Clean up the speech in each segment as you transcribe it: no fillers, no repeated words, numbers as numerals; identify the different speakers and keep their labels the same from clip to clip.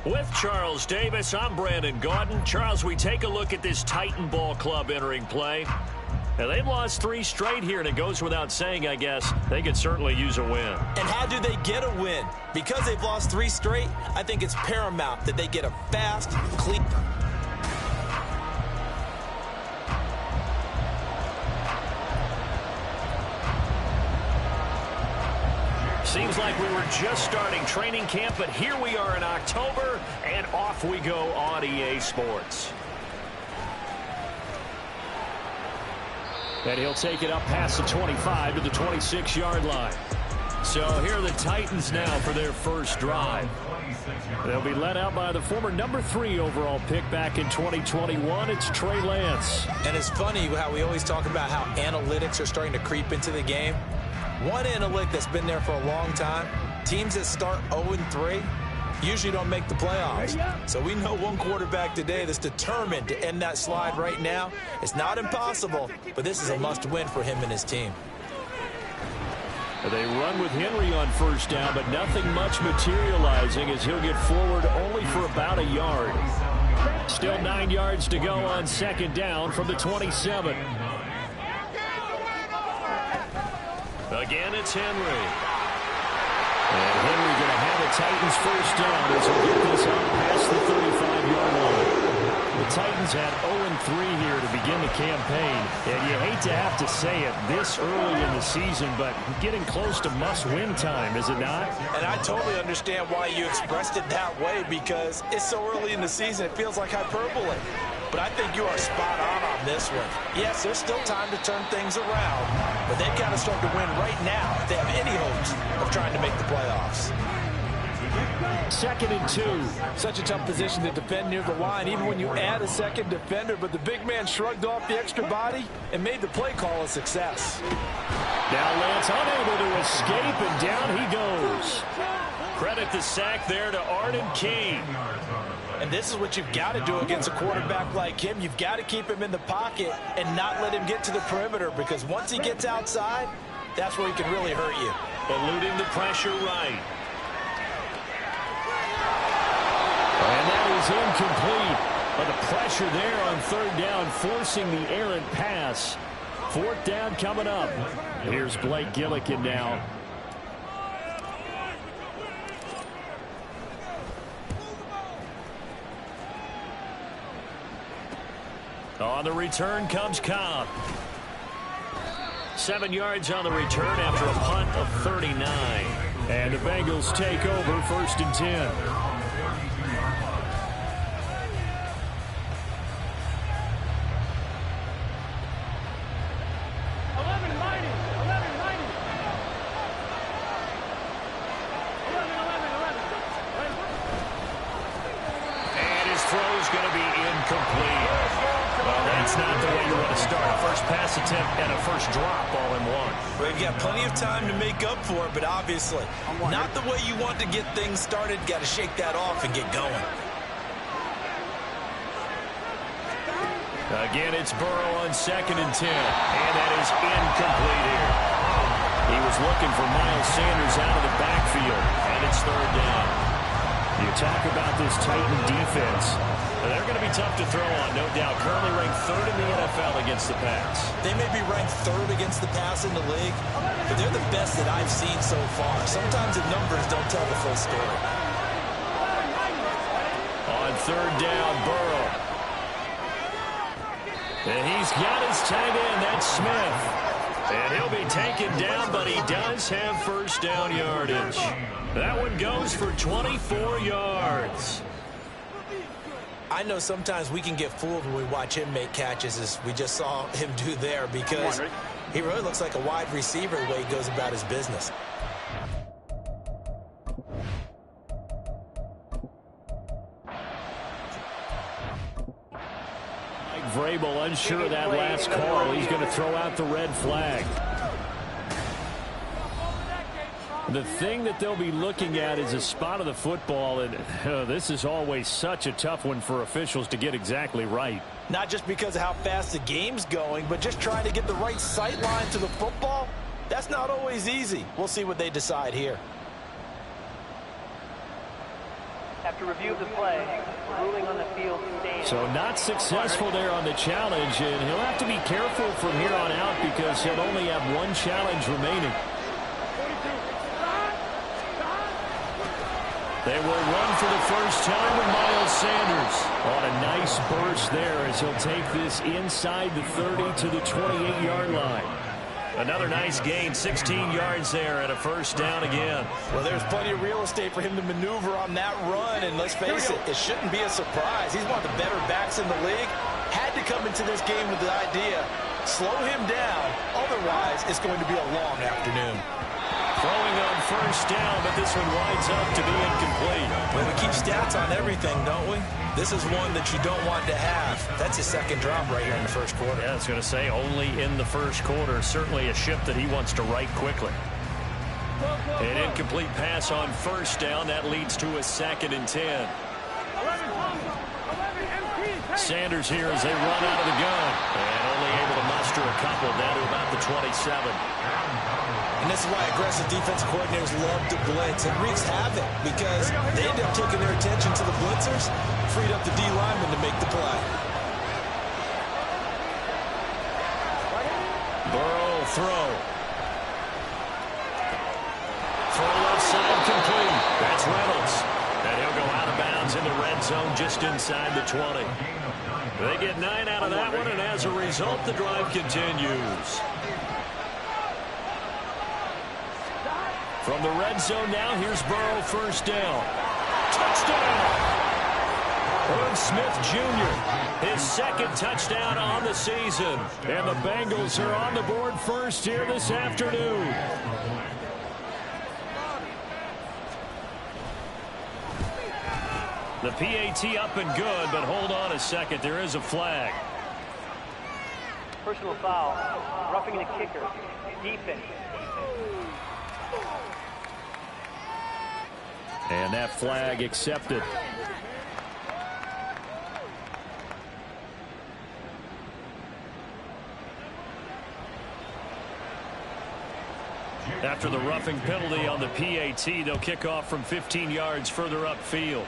Speaker 1: With Charles Davis, I'm Brandon Gaudin. Charles, we take a look at this Titan Ball Club entering play. Now, they've lost 3 straight here, and it goes without saying, I guess, they could certainly use a win.
Speaker 2: And how do they get a win? Because they've lost 3 straight, I think it's paramount that they get a fast, clean...
Speaker 1: Seems like we were just starting training camp, but here we are in October, and off we go on EA Sports. And he'll take it up past the 25 to the 26-yard line. So here are the Titans now for their first drive. They'll be led out by the former number 3 overall pick back in 2021. It's Trey Lance.
Speaker 2: And it's funny how we always talk about how analytics are starting to creep into the game. One analytic that's been there for a long time, teams that start 0-3 usually don't make the playoffs. So we know one quarterback today that's determined to end that slide right now. It's not impossible, but this is a must-win for him and his team.
Speaker 1: They run with Henry on first down, but nothing much materializing as he'll get forward only for about a yard. Still 9 yards to go on second down from the 27. Again, it's Henry. And Henry going to have the Titans first down as he'll get this up past the 35-yard line. The Titans had 0-3 here to begin the campaign. And you hate to have to say it this early in the season, but getting close to must-win time, is it not?
Speaker 2: And I totally understand why you expressed it that way, because it's so early in the season, it feels like hyperbole. But I think you are spot on this one. Yes, there's still time to turn things around, but they've got to start to win right now if they have any hopes of trying to make the playoffs.
Speaker 1: 2nd and 2.
Speaker 3: Such a tough position to defend near the line, even when you add a second defender, but the big man shrugged off the extra body and made the play call a success.
Speaker 1: Now Lance unable to escape, and down he goes. Credit the sack there to Arden Key.
Speaker 2: And this is what you've got to do against a quarterback like him. You've got to keep him in the pocket and not let him get to the perimeter, because once he gets outside, that's where he can really hurt you.
Speaker 1: Eluding the pressure right. And that is incomplete. But the pressure there on third down, forcing the errant pass. 4th down coming up. Here's Blake Gillikin now. On the return comes Cobb. 7 yards on the return after a punt of 39. And the Bengals take over 1st and 10. Going to be incomplete. Well, that's not the way you want to start a first pass attempt and a first drop all in one.
Speaker 2: Well, you've got plenty of time to make up for it, but obviously not the way you want to get things started. Got to shake that off and get going.
Speaker 1: Again, it's Burrow on 2nd and 10, and that is incomplete here. He was looking for Miles Sanders out of the backfield, and it's 3rd down. You talk about this Titan defense. They're going to be tough to throw on, no doubt. Currently ranked 3rd in the NFL against the pass.
Speaker 2: They may be ranked 3rd against the pass in the league, but they're the best that I've seen so far. Sometimes the numbers don't tell the full story.
Speaker 1: On 3rd down, Burrow. And he's got his tight end, that's Smith. And he'll be taken down, but he does have first down yardage. That one goes for 24 yards.
Speaker 2: I know sometimes we can get fooled when we watch him make catches, as we just saw him do there, because he really looks like a wide receiver the way he goes about his business.
Speaker 1: Mike Vrabel unsure of that last call. He's going to throw out the red flag. The thing that they'll be looking at is a spot of the football, and this is always such a tough one for officials to get exactly right.
Speaker 2: Not just because of how fast the game's going, but just trying to get the right sight line to the football. That's not always easy. We'll see what they decide here.
Speaker 4: To review the play, ruling on the field stand.
Speaker 1: So not successful there on the challenge, and he'll have to be careful from here on out because he'll only have one challenge remaining. They will run for the first time with Miles Sanders on a nice burst there as he'll take this inside the 30 to the 28-yard line. Another nice gain, 16 yards there and a first down again.
Speaker 3: Well, there's plenty of real estate for him to maneuver on that run, and let's face it, it shouldn't be a surprise. He's one of the better backs in the league. Had to come into this game with the idea, slow him down, otherwise it's going to be a long afternoon.
Speaker 1: Throwing on first down, but this one winds up to be incomplete.
Speaker 2: Well, we keep stats on everything, don't we? This is one that you don't want to have. That's his second drop right here in the first quarter.
Speaker 1: Yeah, I was going to say only in the first quarter. Certainly a ship that he wants to right quickly. An incomplete pass on first down. That leads to a 2nd and 10. Sanders here as they run out of the gun. And only able to muster a couple down to about the 27.
Speaker 2: And this is why aggressive defensive coordinators love to blitz. It wreaks havoc because they end up taking their attention to the blitzers, freed up the D lineman to make the play.
Speaker 1: Burrow throw. Throw left side complete. That's Reynolds. And he'll go out of bounds in the red zone just inside the 20. They get 9 out of that one, and as a result, the drive continues. From the red zone now, here's Burrow, first down. Touchdown! Irv Smith Jr., his 2nd touchdown on the season. And the Bengals are on the board first here this afternoon. The PAT up and good, but hold on a second. There is a flag.
Speaker 4: Personal foul. Roughing the kicker. Defense.
Speaker 1: And that flag accepted. After the roughing penalty on the PAT, they'll kick off from 15 yards further upfield.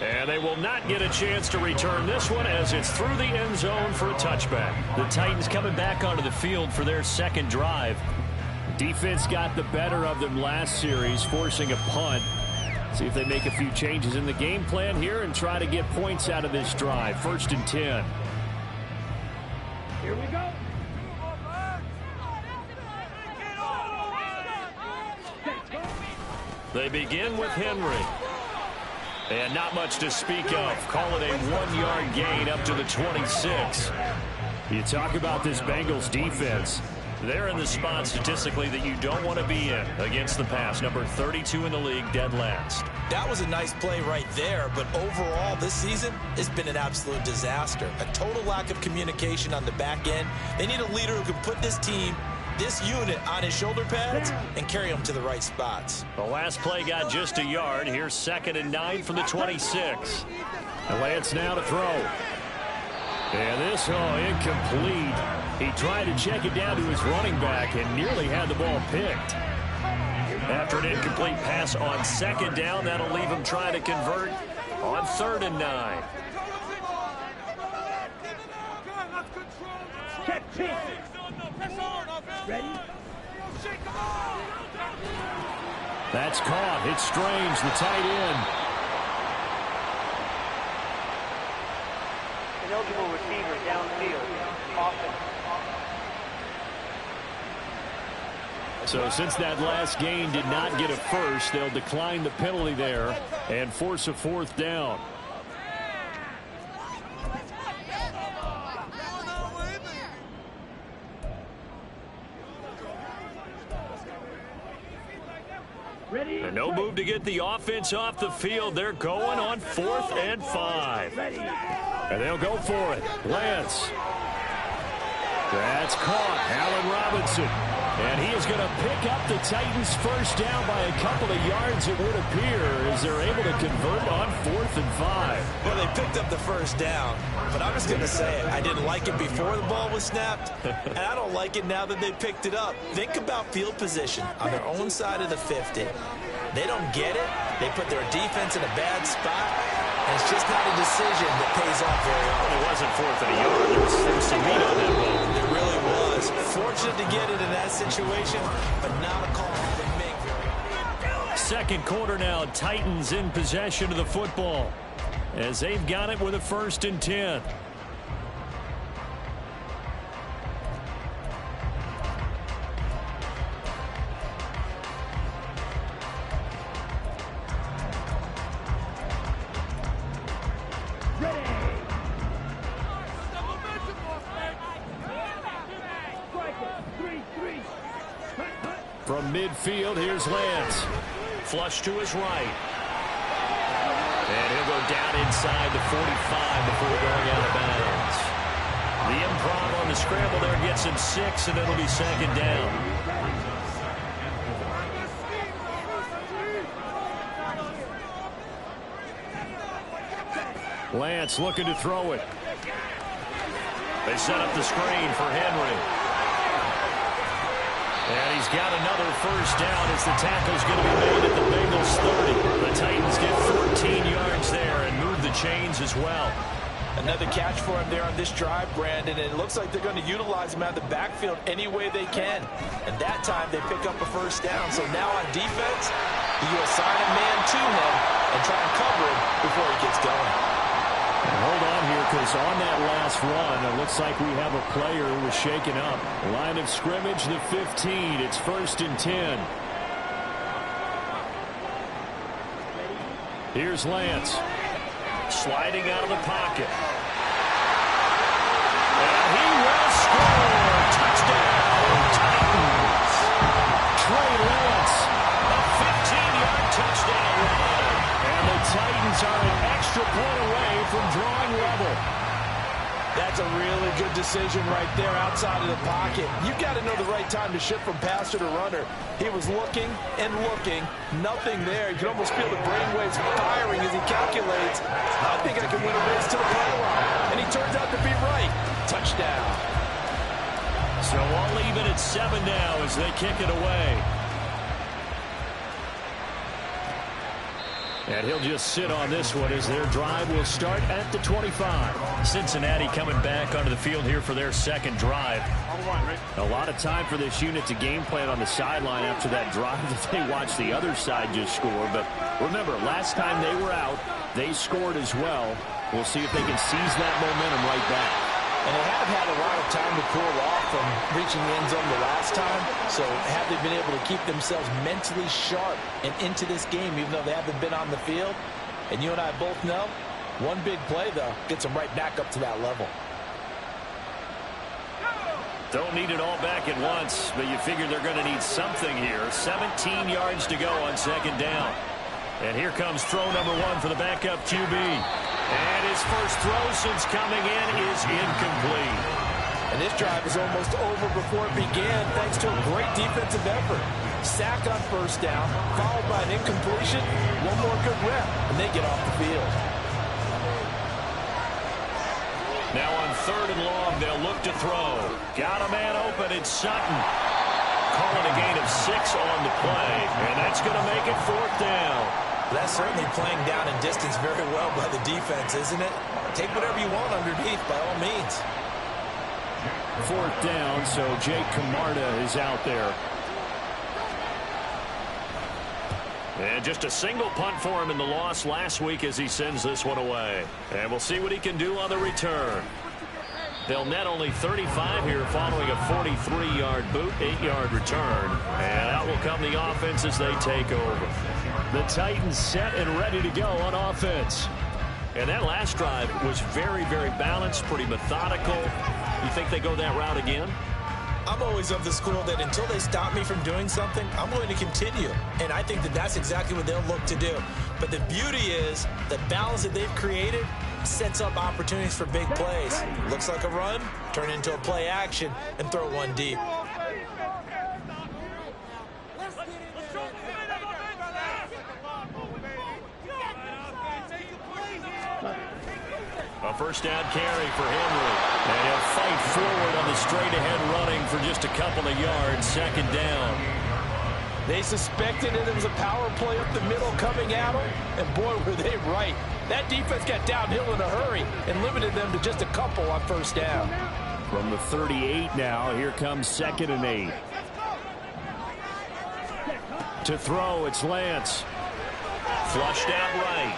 Speaker 1: And they will not get a chance to return this one as it's through the end zone for a touchback. The Titans coming back onto the field for their 2nd drive. Defense got the better of them last series, forcing a punt. See if they make a few changes in the game plan here and try to get points out of this drive. 1st and 10.
Speaker 4: Here we go.
Speaker 1: They begin with Henry. And not much to speak of. Call it a 1-yard gain up to the 26. You talk about this Bengals defense. They're in the spot statistically that you don't want to be in against the pass. Number 32 in the league, dead last.
Speaker 2: That was a nice play right there, but overall this season, it's been an absolute disaster. A total lack of communication on the back end. They need a leader who can put this team, this unit, on his shoulder pads and carry them to the right spots.
Speaker 1: The last play got just a yard. Here's 2nd and 9 from the 26. And Lance now to throw. And this, incomplete. He tried to check it down to his running back and nearly had the ball picked. After an incomplete pass on 2nd down, that'll leave him trying to convert on 3rd and 9. That's caught. It's Strange, the tight end.
Speaker 4: Ineligible receiver downfield. Offense.
Speaker 1: So since that last game did not get a first, they'll decline the penalty there and force a 4th down. And no move to get the offense off the field. They're going on 4th and 5. And they'll go for it. Lance. That's caught. Allen Robinson. And he is going to pick up the Titans first down by a couple of yards, it would appear, as they're able to convert on 4th and 5.
Speaker 2: Well, they picked up the first down, but I'm just going to say it. I didn't like it before the ball was snapped, and I don't like it now that they picked it up. Think about field position on their own side of the 50. They don't get it. They put their defense in a bad spot, and it's just not a decision that pays off very often.
Speaker 1: It wasn't 4th and a yard. There was some meat on that ball.
Speaker 2: It really was. Fortunate to get it in that situation, but not a call to make very.
Speaker 1: Second quarter now, Titans in possession of the football as they've got it with a 1st and 10. From midfield, here's Lance. Flush to his right. And he'll go down inside the 45 before going out of bounds. The improv on the scramble there gets him 6, and it'll be 2nd down. Lance looking to throw it. They set up the screen for Henry. And he's got another first down as the tackle's going to be made at the Bengals 30. The Titans get 14 yards there and move the chains as well.
Speaker 2: Another catch for him there on this drive, Brandon, and it looks like they're going to utilize him out of the backfield any way they can. And that time they pick up a first down. So now on defense, you assign a man to him and try and cover him before he gets going.
Speaker 1: Hold on here, because on that last run, it looks like we have a player who was shaken up. Line of scrimmage, the 15. It's 1st and 10. Here's Lance. Sliding out of the pocket. And he will score. Touchdown, Titans. Trey Lance, a 15-yard touchdown run. And the Titans are an extra point away from drawing level.
Speaker 2: That's a really good decision right there outside of the pocket. You've got to know the right time to shift from passer to runner. He was looking and looking. Nothing there. You can almost feel the brainwaves firing as he calculates. I think I can win a race to the pylon. And he turns out to be right. Touchdown.
Speaker 1: So all even at 7 now as they kick it away. And he'll just sit on this one as their drive will start at the 25. Cincinnati coming back onto the field here for their second drive. A lot of time for this unit to game plan on the sideline after that drive that they watched the other side just score. But remember, last time they were out, they scored as well. We'll see if they can seize that momentum right back.
Speaker 2: And they have had a lot of time to cool off from reaching the end zone the last time. So have they been able to keep themselves mentally sharp and into this game, even though they haven't been on the field? And you and I both know, one big play, though, gets them right back up to that level.
Speaker 1: Don't need it all back at once, but you figure they're going to need something here. 17 yards to go on 2nd down. And here comes throw number 1 for the backup QB. And his first throw since coming in is incomplete.
Speaker 2: And this drive is almost over before it began thanks to a great defensive effort. Sack on first down, followed by an incompletion. One more good rep, and they get off the field.
Speaker 1: Now on 3rd and long, they'll look to throw. Got a man open, it's Sutton. Calling a gain of 6 on the play, and that's going to make it 4th down.
Speaker 2: That's certainly playing down in distance very well by the defense, isn't it? Take whatever you want underneath, by all means.
Speaker 1: 4th down, so Jake Camarda is out there. And just a single punt for him in the loss last week as he sends this one away. And we'll see what he can do on the return. They'll net only 35 here following a 43-yard boot, 8-yard return. And out will come the offense as they take over. The Titans set and ready to go on offense. And that last drive was very, very balanced, pretty methodical. You think they go that route again?
Speaker 2: I'm always of the school that until they stop me from doing something, I'm going to continue. And I think that that's exactly what they'll look to do. But the beauty is the balance that they've created sets up opportunities for big plays. Looks like a run, turn into a play action, and throw one deep.
Speaker 1: First down carry for Henry. And he'll fight forward on the straight-ahead running for just a couple of yards. Second down.
Speaker 2: They suspected that it was a power play up the middle coming at them, and boy, were they right. That defense got downhill in a hurry and limited them to just a couple on first down.
Speaker 1: From the 38 now, here comes 2nd and 8. To throw, it's Lance. Flushed out right.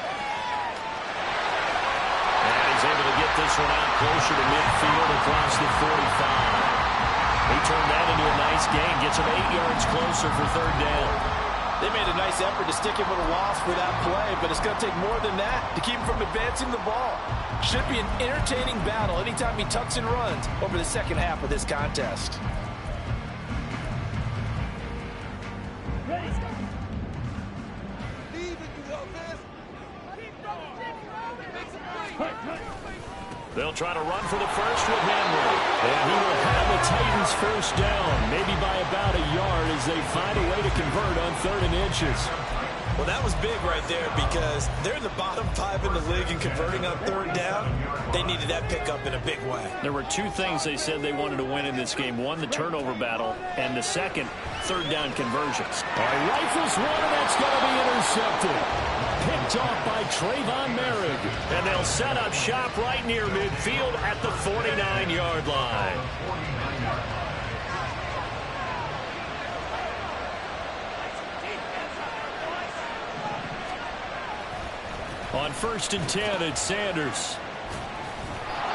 Speaker 1: And he's able to get this one out closer to midfield across the 45. He turned that into a nice gain. Gets him 8 yards closer for third down.
Speaker 2: They made a nice effort to stick him with a loss for that play, but it's going to take more than that to keep him from advancing the ball. Should be an entertaining battle anytime he tucks and runs over the second half of this contest.
Speaker 1: They'll try to run for the first with Henry. And he will have the Titans first down, maybe by about a yard as they find a way to convert on 3rd and inches.
Speaker 2: Well, that was big right there because they're in the bottom 5 in the league in converting on 3rd down. They needed that pickup in a big way.
Speaker 1: There were 2 things they said they wanted to win in this game. One, the turnover battle, and the second, 3rd down conversions. All right, rifles one, and that's going to be intercepted. Picked off by Trayvon Merrick. And they'll set up shop right near midfield at the 49-yard line. On 1st and 10, it's Sanders.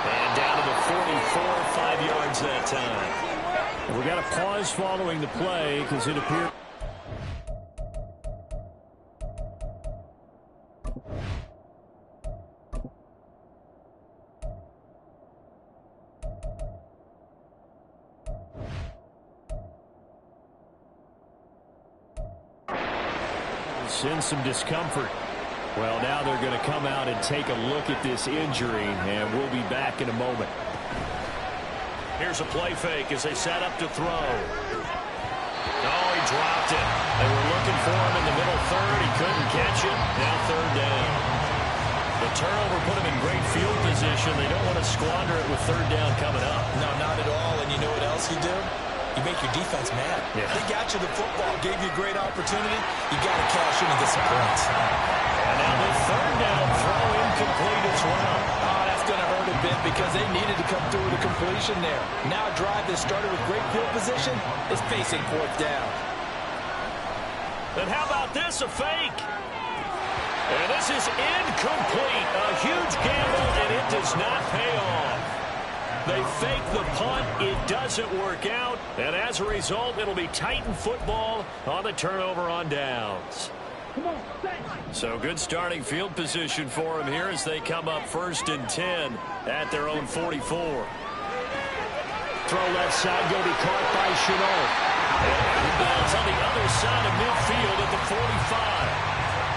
Speaker 1: And down to the 44, 5 yards that time. We got a pause following the play because it appeared. In some discomfort. Well, now they're going to come out and take a look at this injury, and we'll be back in a moment. Here's a play fake as they set up to throw. Oh, he dropped it. They were looking for him in the middle third. He couldn't catch it. Now 3rd down. The turnover put him in great field position. They don't want to squander it with 3rd down coming up.
Speaker 2: No, not at all. And you know what else you do? You make your defense mad.
Speaker 1: Yeah.
Speaker 2: They got you the football, gave you a great opportunity. You got to cash in and get some points.
Speaker 1: And now the 3rd down throw incomplete as well.
Speaker 2: Oh, that's going to hurt a bit because they needed to come through with a completion there. Now a drive that started with great field position is facing 4th down.
Speaker 1: And how about this, a fake? And this is incomplete. A huge gamble, and it does not pay off. They fake the punt. It doesn't work out. And as a result, it'll be Titan football on the turnover on downs. So good starting field position for them here as they come up 1st and 10 at their own 44. Throw left side, going to be caught by Shenault. And the ball's on the other side of midfield at the 45.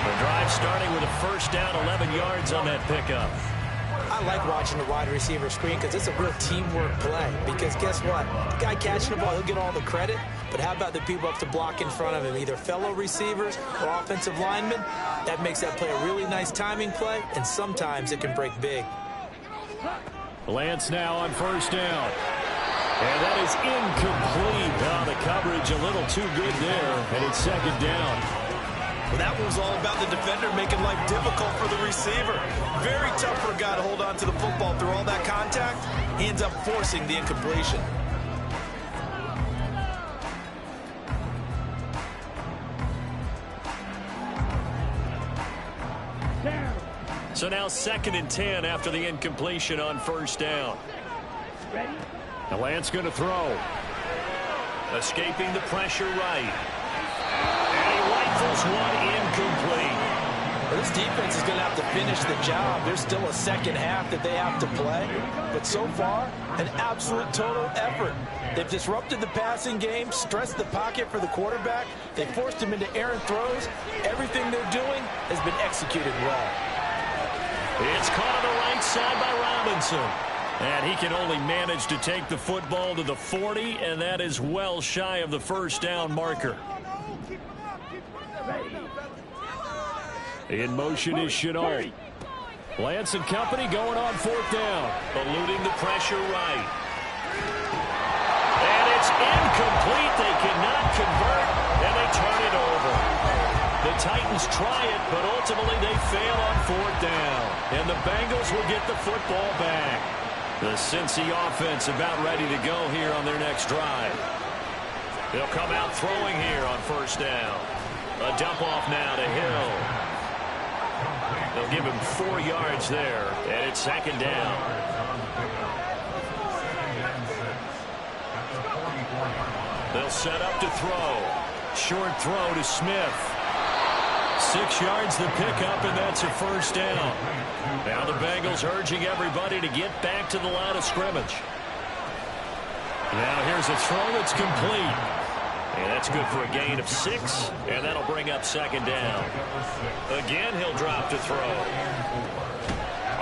Speaker 1: The drive starting with a first down, 11 yards on that pickup.
Speaker 2: I like watching the wide receiver screen because it's a real teamwork play. Because guess what? The guy catching the ball, he'll get all the credit. But how about the people up to block in front of him, either fellow receivers or offensive linemen? That makes that play a really nice timing play, and sometimes it can break big.
Speaker 1: Lance now on 1st down. And that is incomplete. Oh, the coverage a little too good there, and it's 2nd down.
Speaker 2: Well, that was all about the defender making life difficult for the receiver. Very tough for a guy to hold on to the football through all that contact. He ends up forcing the incompletion.
Speaker 1: So now 2nd and 10 after the incompletion on 1st down. Now Lance going to throw. Escaping the pressure right. And he rifles one incomplete.
Speaker 2: Well, this defense is going to have to finish the job. There's still a second half that they have to play. But so far, an absolute total effort. They've disrupted the passing game, stressed the pocket for the quarterback. They forced him into errant throws. Everything they're doing has been executed well.
Speaker 1: It's caught on the right side by Robinson. And he can only manage to take the football to the 40, and that is well shy of the first down marker. In motion is Shenault. Lance and company going on 4th down. Eluding the pressure right. And it's incomplete. They cannot convert, and they turn it over. The Titans try it, but ultimately they fail on 4th down. And the Bengals will get the football back. The Cincy offense about ready to go here on their next drive. They'll come out throwing here on 1st down. A dump off now to Hill. They'll give him 4 yards there, and it's 2nd down. They'll set up to throw. Short throw to Smith. 6 yards the pickup, and that's a 1st down. Now the Bengals urging everybody to get back to the line of scrimmage. Now here's a throw that's complete. And that's good for a gain of 6, and that'll bring up 2nd down. Again, he'll drop to throw.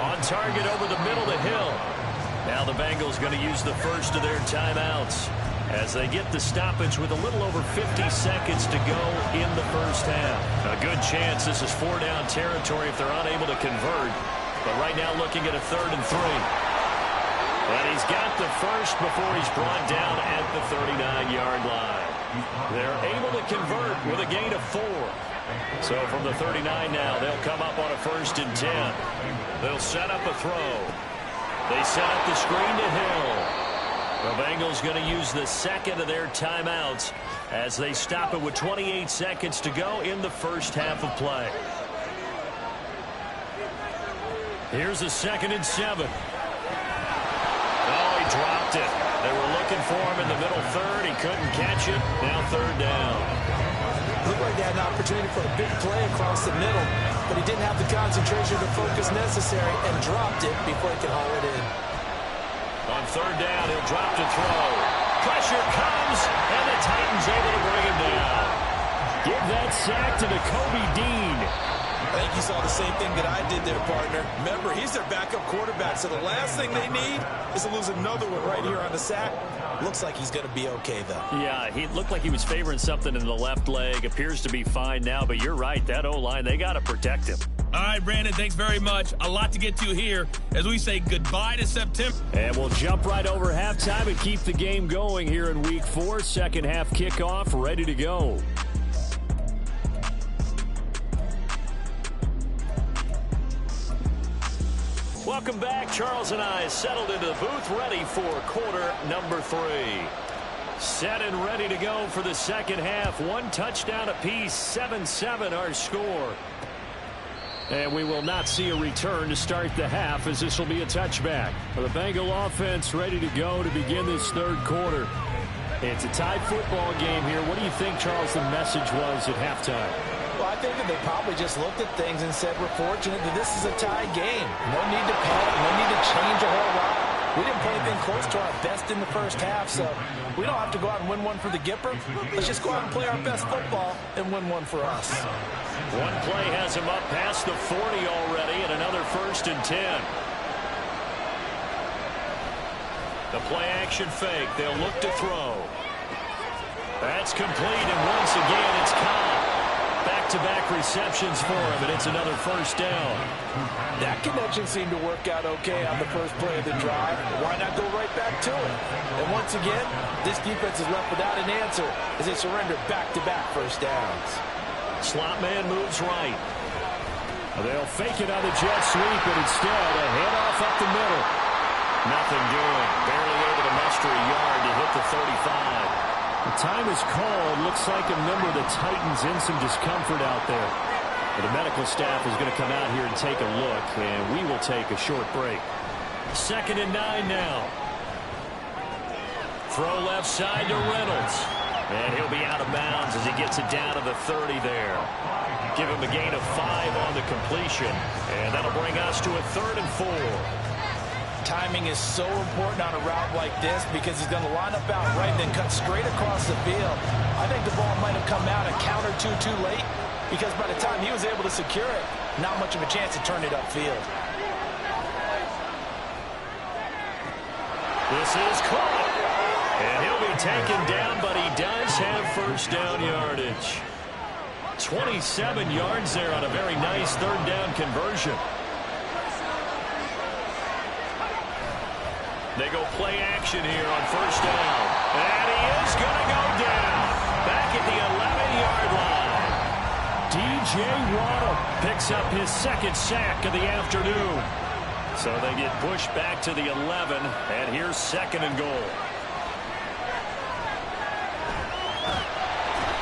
Speaker 1: On target over the middle to Hill. Now the Bengals going to use the first of their timeouts as they get the stoppage with a little over 50 seconds to go in the 1st half. A good chance this is 4-down territory if they're unable to convert. But right now looking at a 3rd and 3. And he's got the first before he's brought down at the 39-yard line. They're able to convert with a gain of 4. So from the 39 now, they'll come up on a 1st and 10. They'll set up a throw. They set up the screen to Hill. The Bengals going to use the 2nd of their timeouts as they stop it with 28 seconds to go in the 1st half of play. Here's a 2nd and 7. Oh, he dropped it. They were looking for him in the middle 3rd. He couldn't catch it. Now 3rd down.
Speaker 2: Looked like they had an opportunity for a big play across the middle, but he didn't have the concentration or focus necessary and dropped it before he could haul it in.
Speaker 1: On 3rd down, he'll drop to throw. Pressure comes, and the Titans able to bring him down. Give that sack to Nakobe Dean.
Speaker 2: I think you saw the same thing that I did there, partner. Remember, he's their backup quarterback, so the last thing they need is to lose another one right here on the sack. Looks like he's going to be okay, though.
Speaker 1: Yeah, he looked like he was favoring something in the left leg. Appears to be fine now, but you're right. That O-line, they got to protect him.
Speaker 5: All right, Brandon, thanks very much. A lot to get to here as we say goodbye to September.
Speaker 1: And we'll jump right over halftime and keep the game going here in Week 4. 2nd half kickoff, ready to go. Welcome back. Charles and I settled into the booth, ready for quarter number 3. Set and ready to go for the 2nd half. 1 touchdown apiece, 7-7 our score. And we will not see a return to start the half, as this will be a touchback. The Bengal offense ready to go to begin this 3rd quarter. It's a tied football game here. What do you think, Charles, the message was at halftime?
Speaker 2: Well, I think that they probably just looked at things and said, we're fortunate that this is a tied game. No need to panic, no need to change a whole lot. We didn't play anything close to our best in the 1st half, so we don't have to go out and win one for the Gipper. Let's just go out and play our best football and win one for us.
Speaker 1: One play has him up past the 40 already, and another 1st and 10. The play action fake. They'll look to throw. That's complete, and once again it's caught. Back-to-back receptions for him, and it's another 1st down.
Speaker 2: That connection seemed to work out okay on the first play of the drive. Why not go right back to it? And once again, this defense is left without an answer as they surrender back-to-back 1st downs.
Speaker 1: Slot man moves right. They'll fake it on the jet sweep, but instead a handoff up the middle. Nothing doing. Barely able to muster a yard to hit the 35. The time is called. Looks like a member of the Titans in some discomfort out there. But the medical staff is going to come out here and take a look, and we will take a short break. 2nd and 9 now. Throw left side to Reynolds. And he'll be out of bounds as he gets it down to the 30 there. Give him a gain of 5 on the completion. And that'll bring us to a 3rd and 4.
Speaker 2: Timing is so important on a route like this because he's going to line up out right and then cut straight across the field. I think the ball might have come out a count or two too late because by the time he was able to secure it, not much of a chance to turn it upfield.
Speaker 1: This is caught. And he'll be taken down, but he does have 1st down yardage. 27 yards there on a very nice 3rd down conversion. They go play action here on first down. And he is going to go down. Back at the 11-yard line. D.J. Waddle picks up his second sack of the afternoon. So they get pushed back to the 11, and here's second and goal.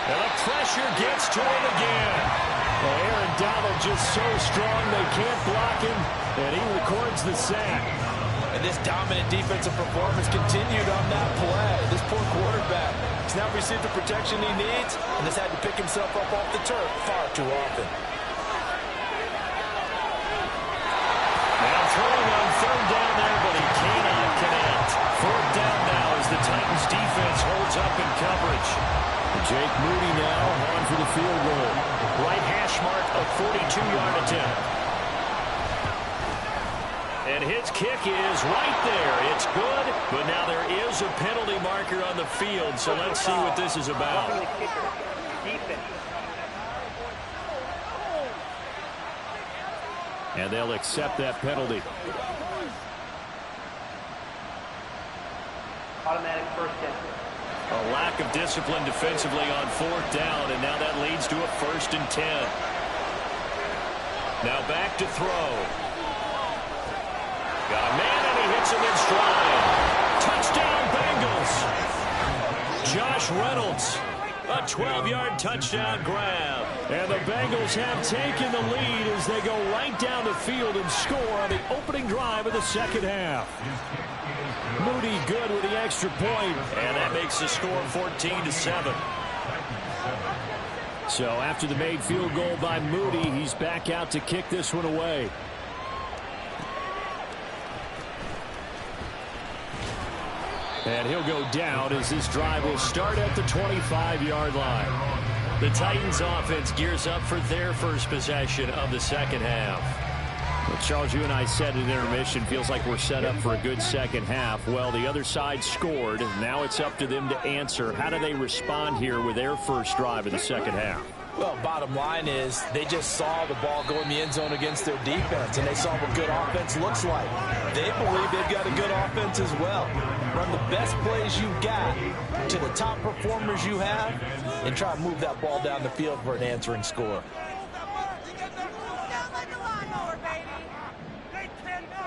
Speaker 1: And the pressure gets to him again. Well, Aaron Donald just so strong they can't block him, and he records the sack.
Speaker 2: And this dominant defensive performance continued on that play. This poor quarterback has now received the protection he needs and has had to pick himself up off the turf far too often.
Speaker 1: Now throwing on third down there, but he cannot connect. Fourth down now as the Titans defense holds up in coverage. Jake Moody now on for the field goal. Right hash mark, a 42-yard attempt. And his kick is right there. It's good, but now there is a penalty marker on the field, so let's see what this is about.
Speaker 4: Roughing the kicker. Defense.
Speaker 1: And they'll accept that penalty.
Speaker 4: Automatic first down.
Speaker 1: A lack of discipline defensively on fourth down, and now that leads to a 1st and 10. Now back to throw. Got a man, and he hits him in stride. Touchdown, Bengals. Josh Reynolds, a 12-yard touchdown grab. And the Bengals have taken the lead as they go right down the field and score on the opening drive of the second half. Moody good with the extra point, and that makes the score 14-7. So after the made field goal by Moody, he's back out to kick this one away. And he'll go down as this drive will start at the 25-yard line. The Titans offense gears up for their first possession of the second half. Well, Charles, you and I said in intermission, feels like we're set up for a good second half. Well, the other side scored. Now it's up to them to answer. How do they respond here with their first drive of the second half?
Speaker 2: Well, bottom line is they just saw the ball go in the end zone against their defense, and they saw what good offense looks like. They believe they've got a good offense as well. Run the best plays you've got to the top performers you have and try to move that ball down the field for an answering score.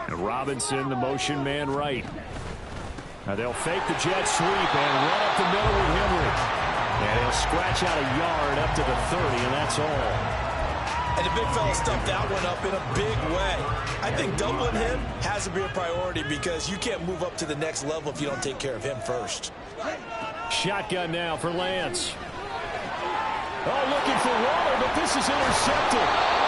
Speaker 1: And Robinson, the motion man right. Now they'll fake the jet sweep and run up the middle with Henry. And he'll scratch out a yard up to the 30, and that's all.
Speaker 2: And the big fella stuffed that one up in a big way. I think doubling him has to be a priority because you can't move up to the next level if you don't take care of him first.
Speaker 1: Shotgun now for Lance. Oh, looking for Waller, but this is intercepted.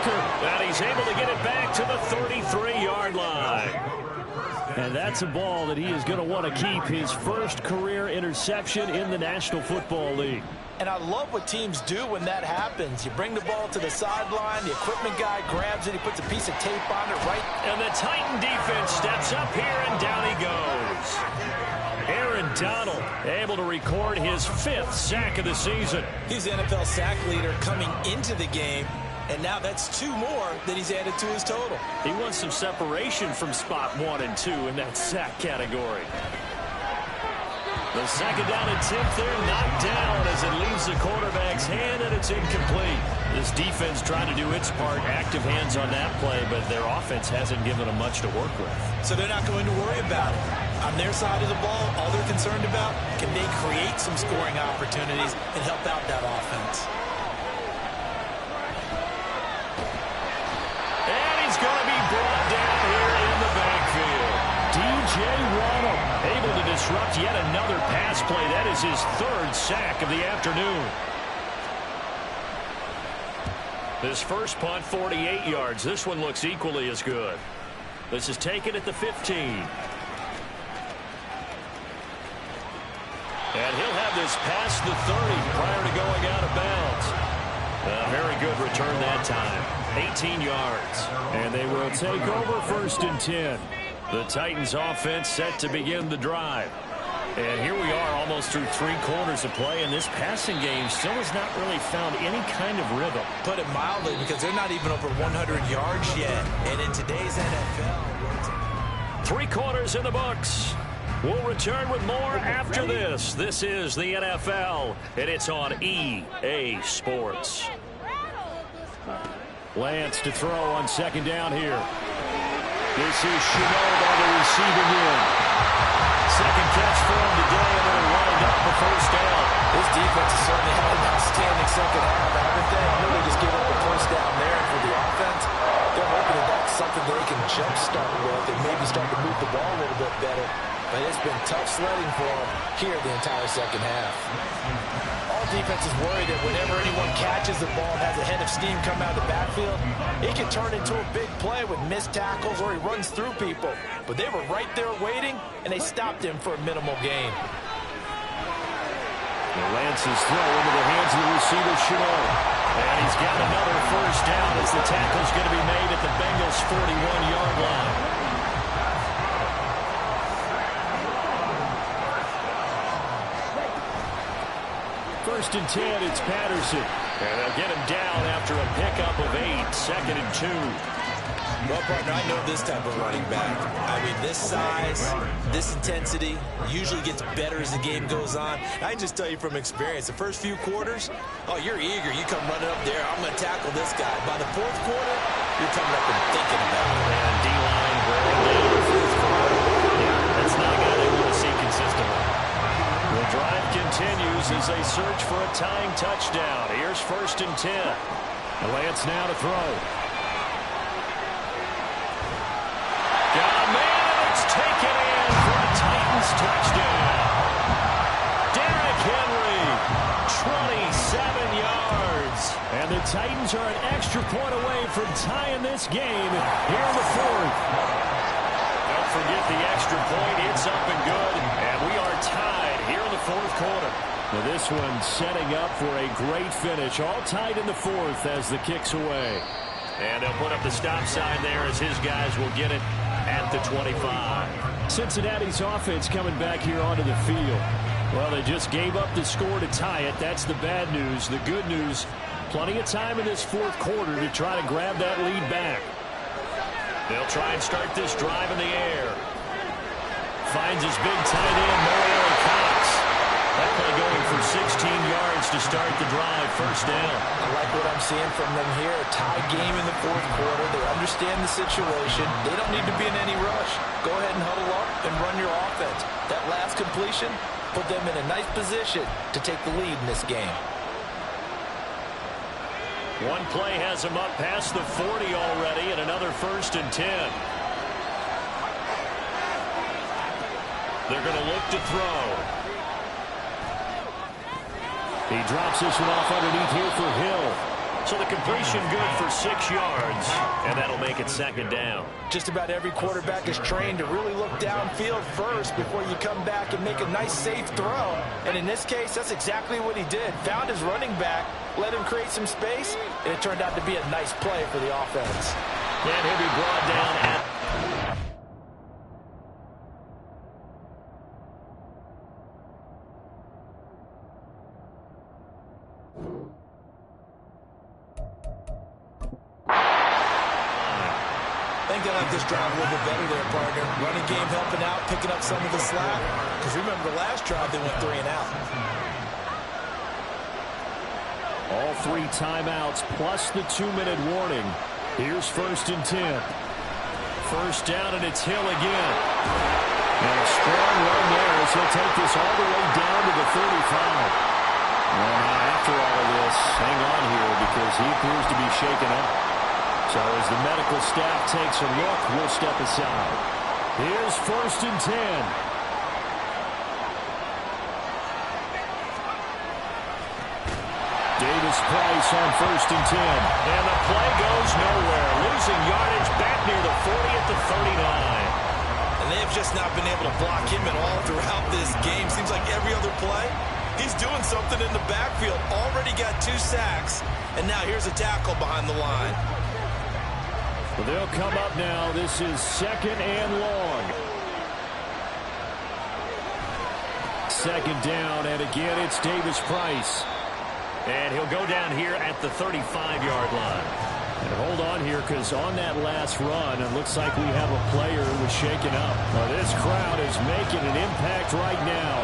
Speaker 1: Tucker, and he's able to get it back to the 33-yard line. And that's a ball that he is going to want to keep, his first career interception in the National Football League.
Speaker 3: And I love what teams do when that happens. You bring the ball to the sideline, the equipment guy grabs it, he puts a piece of tape on it, right?
Speaker 1: And the Titan defense steps up here, and down he goes. Aaron Donald able to record his 5th sack of the season.
Speaker 3: He's the NFL sack leader coming into the game, and now that's 2 more that he's added to his total.
Speaker 1: He wants some separation from spot 1 and 2 in that sack category. The second down attempt there knocked down as it leaves the quarterback's hand, and it's incomplete. This defense trying to do its part, active hands on that play, but their offense hasn't given them much to work with.
Speaker 3: So they're not going to worry about it. On their side of the ball, all they're concerned about, can they create some scoring opportunities and help out that offense?
Speaker 1: And he's going to be brought down here in the backfield. DJ Waddle able to disrupt yet another pass play. That is his 3rd sack of the afternoon. This first punt, 48 yards. This one looks equally as good. This is taken at the 15. And he'll have this past the 30 prior to going out of bounds. A very good return that time. 18 yards. And they will take over 1st and 10. The Titans offense set to begin the drive. And here we are almost through 3 quarters of play, and this passing game still has not really found any kind of rhythm.
Speaker 3: Put it mildly, because they're not even over 100 yards yet. And in today's NFL,
Speaker 1: 3 quarters in the books. We'll return with more after this. This is the NFL, and it's on EA Sports. Lance to throw on 2nd down here. This is Shenault on the receiving end. 2nd catch for him today, and it'll wind up the 1st down.
Speaker 3: this defense has certainly had an outstanding second half, haven't they? I know they just gave up a 1st down there for the offense. They're hoping that that's something they can jumpstart with and maybe start to move the ball a little bit better. But it's been tough sledding for them here the entire second half. All defenses worry that whenever anyone catches the ball and has a head of steam come out of the backfield, it can turn into a big play with missed tackles or he runs through people. But they were right there waiting, and they stopped him for a minimal gain.
Speaker 1: Lance's throw into the hands of the receiver, Shenault. And he's got another 1st down as the tackle's going to be made at the Bengals' 41-yard line. 1st and 10, it's Patterson. And they'll get him down after a pickup of 8, 2nd and 2.
Speaker 3: Well, partner, I know this type of running back. I mean, this size, this intensity usually gets better as the game goes on. I can just tell you from experience, the first few quarters, oh, you're eager. You come running up there, I'm going to tackle this guy. By the 4th quarter, you're coming up and thinking about it.
Speaker 1: And D-line wearing down the 4th quarter. Yeah, that's not a guy they want to see consistently. The drive continues as they search for a tying touchdown. Here's 1st and 10. Lance now to throw. Got a man, and it's taken in for a Titans touchdown. Derrick Henry, 27 yards. And the Titans are an extra point away from tying this game here in the 4th. Don't forget the extra point. It's up and good. And we are tied here in the 4th quarter. Now this one setting up for a great finish. All tied in the 4th as the kick's away. And they'll put up the stop sign there as his guys will get it at the 25. Cincinnati's offense coming back here onto the field. Well, they just gave up the score to tie it. That's the bad news. The good news, plenty of time in this 4th quarter to try to grab that lead back. They'll try and start this drive in the air. Finds his big tight end, Mario Cox. That play going for 16 yards to start the drive. 1st down.
Speaker 3: I like what I'm seeing from them here. A tie game in the 4th quarter. They understand the situation. They don't need to be in any rush. Go ahead and huddle up and run your offense. That last completion put them in a nice position to take the lead in this game.
Speaker 1: One play has him up past the 40 already, and another 1st and 10. They're going to look to throw. He drops this one off underneath here for Hill. So the completion good for 6 yards, and that'll make it second down.
Speaker 2: Just about every quarterback is trained to really look downfield first before you come back and make a nice, safe throw. And in this case, that's exactly what he did. Found his running back, let him create some space, and it turned out to be a nice play for the offense.
Speaker 1: And he'll be brought down at...
Speaker 2: I think they like this drive a little bit better there, partner. Running game helping out, picking up some of the slack. Because remember, the last drive they went 3 and out.
Speaker 1: All 3 timeouts plus the 2-minute warning. Here's 1st and 10. First down, and it's Hill again. And a strong run there as he'll take this all the way down to the 35. Well, now after all of this, hang on here because he appears to be shaken up. So as the medical staff takes a look, we'll step aside. Here's 1st and 10. Davis Price on 1st and 10. And the play goes nowhere. Losing yardage back near the 40 at the 39.
Speaker 2: And they've just not been able to block him at all throughout this game. Seems like every other play, he's doing something in the backfield. Already got 2 sacks, and now here's a tackle behind the line.
Speaker 1: Well, they'll come up now. This is 2nd and long. 2nd down, and again, it's Davis Price. And he'll go down here at the 35-yard line. And hold on here, because on that last run, it looks like we have a player who was shaken up. Well, this crowd is making an impact right now.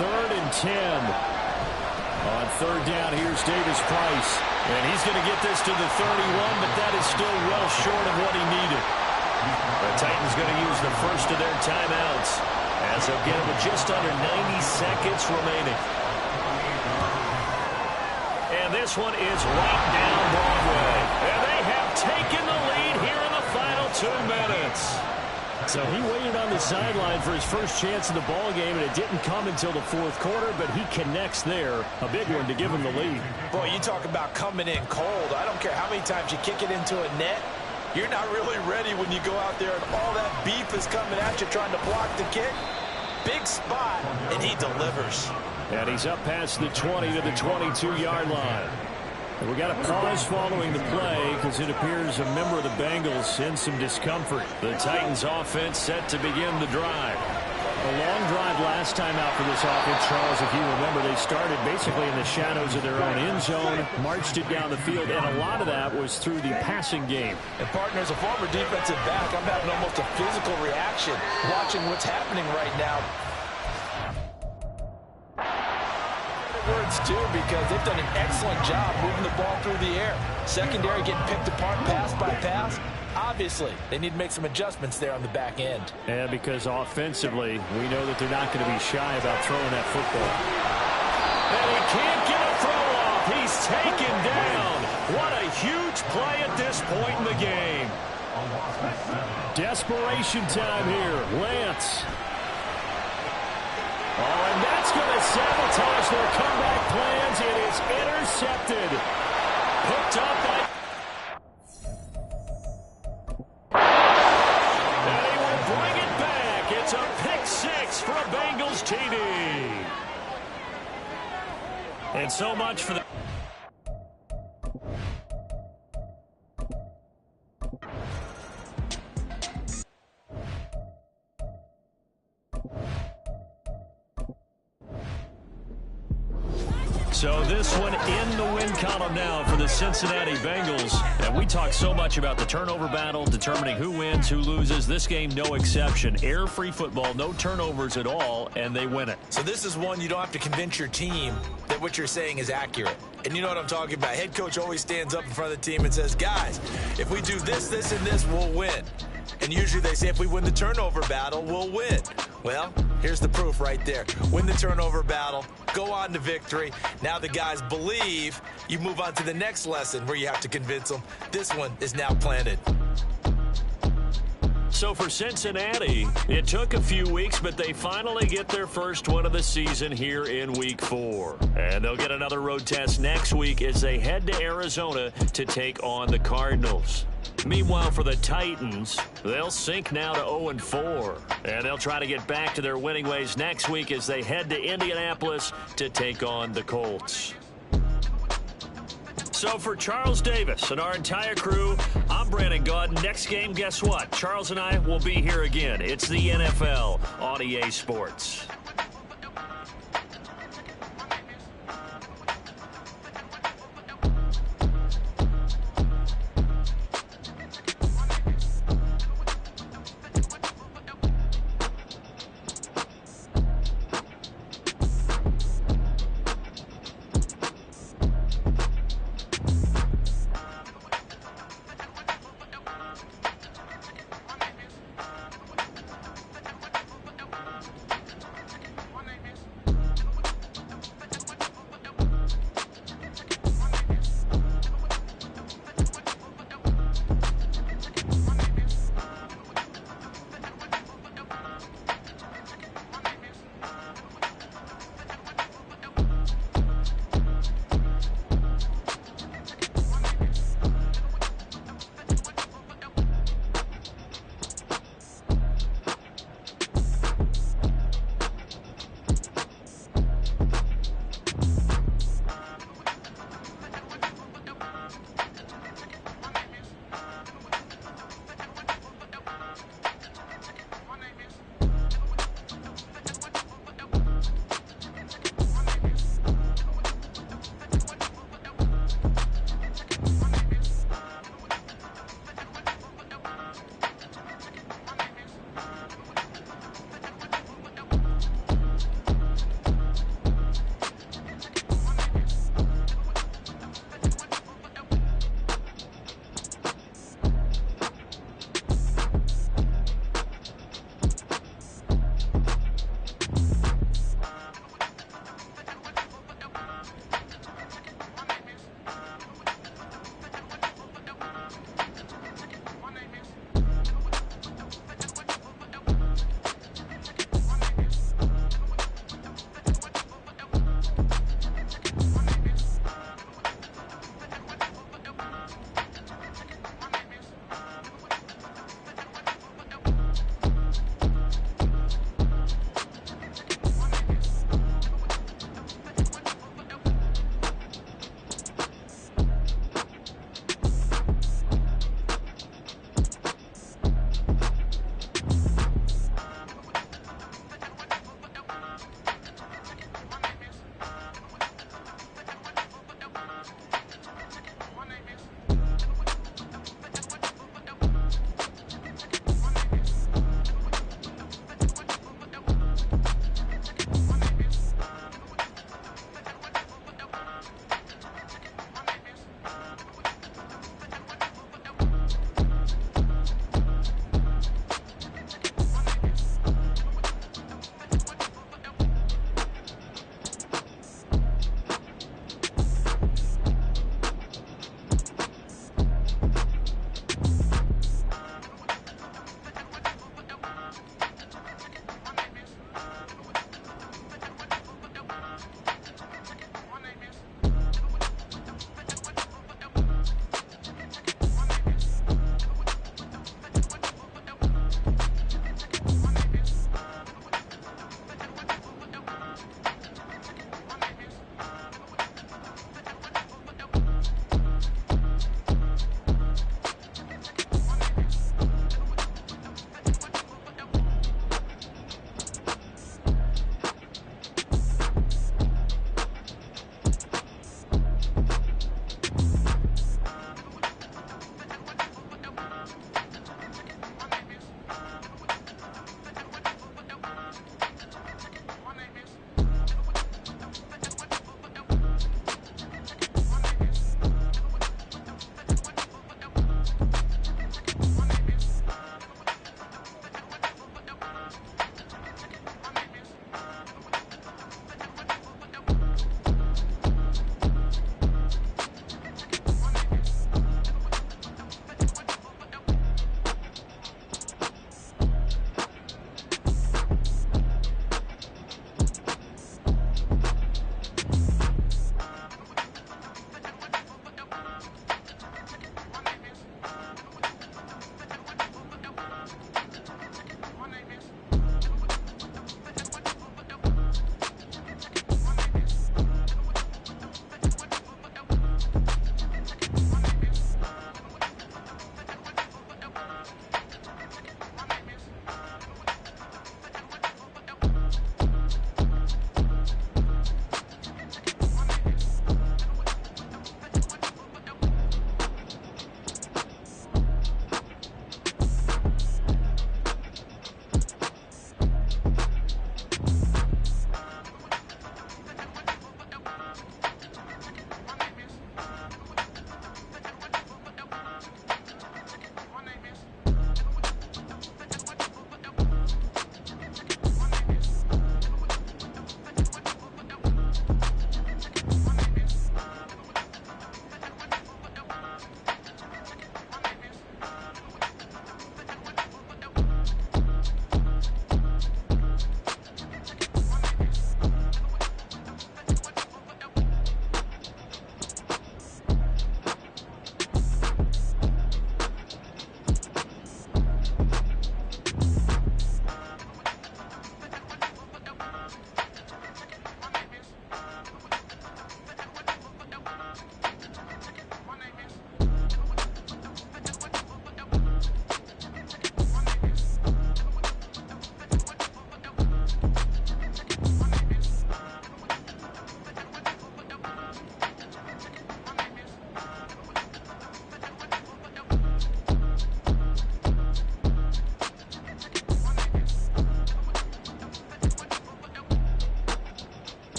Speaker 1: 3rd and 10. On 3rd down, here's Davis Price. And he's going to get this to the 31, but that is still well short of what he needed. The Titans going to use the first of their timeouts as they'll get it with just under 90 seconds remaining. And this one is right down Broadway. And they have taken the lead here in the final 2 minutes. So he waited on the sideline for his first chance in the ball game, and it didn't come until the 4th quarter, but he connects there. A big one to give him the lead.
Speaker 2: Boy, you talk about coming in cold. I don't care how many times you kick it into a net. You're not really ready when you go out there and all that beef is coming at you trying to block the kick. Big spot, and he delivers.
Speaker 1: And he's up past the 20 to the 22-yard line. We got a pause following the play because it appears a member of the Bengals in some discomfort. The Titans offense set to begin the drive. A long drive last time out for this offense, Charles. If you remember, they started basically in the shadows of their own end zone, marched it down the field, and a lot of that was through the passing game.
Speaker 2: And partner, as a former defensive back, I'm having almost a physical reaction watching what's happening right now. Words too, because they've done an excellent job moving the ball through the air. Secondary getting picked apart pass by pass. Obviously, they need to make some adjustments there on the back end.
Speaker 1: And because offensively, we know that they're not going to be shy about throwing that football. And he can't get a throw off. He's taken down. What a huge play at this point in the game. Desperation time here. Lance. Oh, and that's going to sabotage their comeback plans. It is intercepted. Picked up by... And he will bring it back. It's a pick 6 for a Bengals TD. And so much for the... So this one in the win column now for the Cincinnati Bengals. And we talk so much about the turnover battle, determining who wins, who loses. This game, no exception. Air-free football, no turnovers at all, and they win it.
Speaker 2: So this is one you don't have to convince your team that what you're saying is accurate. And you know what I'm talking about. Head coach always stands up in front of the team and says, guys, if we do this, this, and this, we'll win. And usually they say if we win the turnover battle, we'll win. Well, here's the proof right there. Win the turnover battle, go on to victory. Now the guys believe. You move on to the next lesson where you have to convince them. This one is now planted.
Speaker 1: So for Cincinnati, it took a few weeks, but they finally get their first win of the season here in Week 4. And they'll get another road test next week as they head to Arizona to take on the Cardinals. Meanwhile, for the Titans, they'll sink now to 0-4. And they'll try to get back to their winning ways next week as they head to Indianapolis to take on the Colts. So for Charles Davis and our entire crew, I'm Brandon Gaudin. Next game, guess what? Charles and I will be here again. It's the NFL on EA Sports.